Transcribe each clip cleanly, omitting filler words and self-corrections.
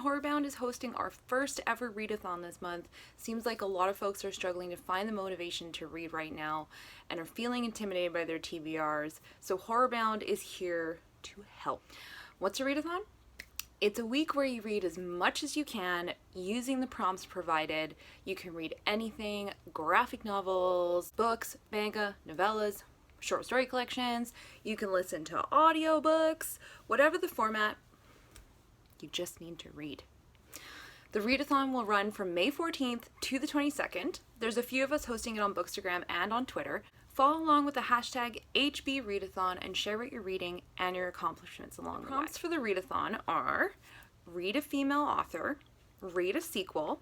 Horrorbound is hosting our first ever readathon this month. Seems like a lot of folks are struggling to find the motivation to read right now and are feeling intimidated by their TBRs, so Horrorbound is here to help. What's a readathon? It's a week where you read as much as you can using the prompts provided. You can read anything: graphic novels, books, manga, novellas, short story collections. You can listen to audiobooks, whatever the format. You just need to read. The readathon will run from May 14th to the 22nd. There's a few of us hosting it on Bookstagram and on Twitter. Follow along with the hashtag HBReadathon and share what you're reading and your accomplishments along the way. Prompts for the readathon are: read a female author, read a sequel,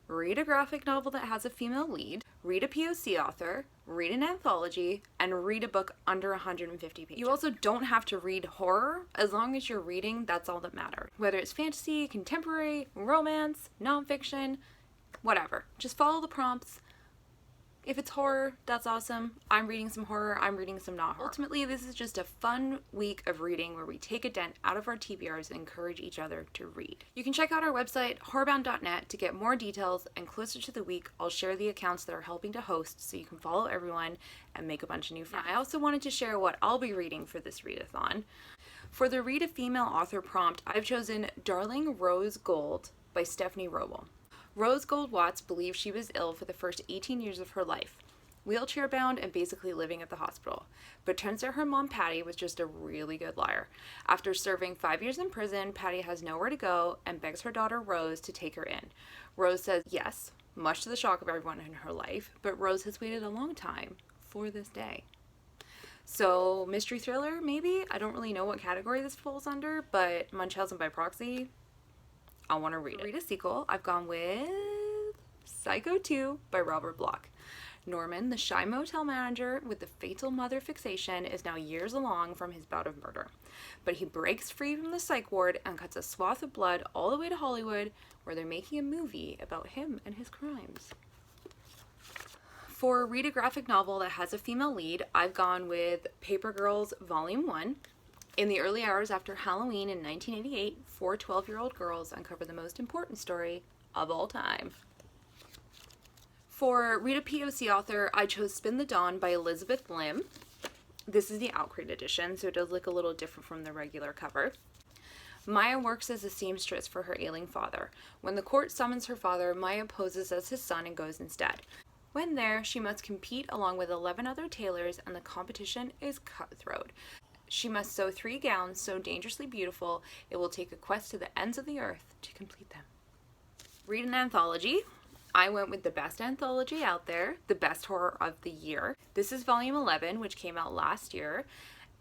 read a graphic novel that has a female lead, read a POC author, read an anthology, and read a book under 150 pages. You also don't have to read horror. As long as you're reading, that's all that matters. Whether it's fantasy, contemporary, romance, nonfiction, whatever. Just follow the prompts. If it's horror, that's awesome. I'm reading some horror, I'm reading some not horror. Ultimately, this is just a fun week of reading where we take a dent out of our TBRs and encourage each other to read. You can check out our website, horrorbound.net, to get more details, and closer to the week, I'll share the accounts that are helping to host so you can follow everyone and make a bunch of new friends. I also wanted to share what I'll be reading for this readathon. For the Read a Female Author prompt, I've chosen Darling Rose Gold by Stephanie Roble. Rose Gold Watts believed she was ill for the first 18 years of her life, wheelchair-bound and basically living at the hospital. But turns out her mom, Patty, was just a really good liar. After serving 5 years in prison, Patty has nowhere to go and begs her daughter, Rose, to take her in. Rose says yes, much to the shock of everyone in her life, but Rose has waited a long time for this day. So, mystery thriller, maybe? I don't really know what category this falls under, but Munchausen by proxy, I want to read it. Read a sequel. I've gone with Psycho 2 by Robert Bloch. Norman, the shy motel manager with the fatal mother fixation, is now years along from his bout of murder. But he breaks free from the psych ward and cuts a swath of blood all the way to Hollywood, where they're making a movie about him and his crimes. For read a graphic novel that has a female lead, I've gone with Paper Girls Volume 1. In the early hours after Halloween in 1988, 4 12-year-old girls uncover the most important story of all time. For Read a POC author, I chose Spin the Dawn by Elizabeth Lim. This is the Outcrate edition, so it does look a little different from the regular cover. Maya works as a seamstress for her ailing father. When the court summons her father, Maya poses as his son and goes instead. When there, she must compete along with 11 other tailors, and the competition is cutthroat. She must sew 3 gowns so dangerously beautiful, it will take a quest to the ends of the earth to complete them. Read an anthology. I went with the best anthology out there, the best horror of the year. This is volume 11, which came out last year.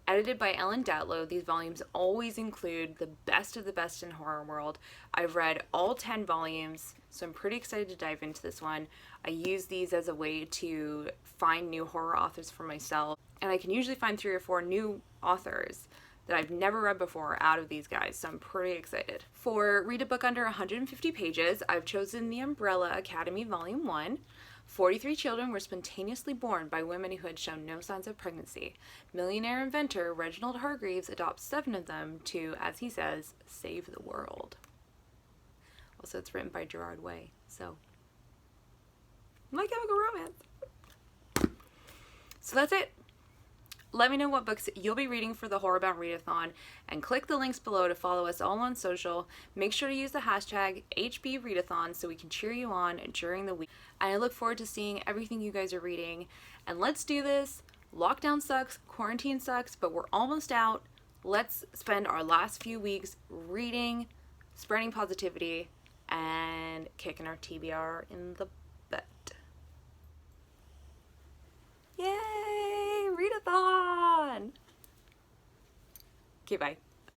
Edited by Ellen Datlow, these volumes always include the best of the best in horror world. I've read all 10 volumes, so I'm pretty excited to dive into this one. I use these as a way to find new horror authors for myself, and I can usually find 3 or 4 new authors that I've never read before out of these guys, so I'm pretty excited. For Read a Book Under 150 Pages, I've chosen The Umbrella Academy Volume 1. 43 children were spontaneously born by women who had shown no signs of pregnancy. Millionaire inventor Reginald Hargreaves adopts 7 of them to, as he says, save the world. Also, it's written by Gerard Way, so My Chemical Romance. So that's it. Let me know what books you'll be reading for the Horrorbound Readathon, and click the links below to follow us all on social. Make sure to use the hashtag HBReadathon so we can cheer you on during the week. And I look forward to seeing everything you guys are reading. And let's do this. Lockdown sucks, quarantine sucks, but we're almost out. Let's spend our last few weeks reading, spreading positivity, and kicking our TBR in the butt. Yay! Readathon! Okay, bye.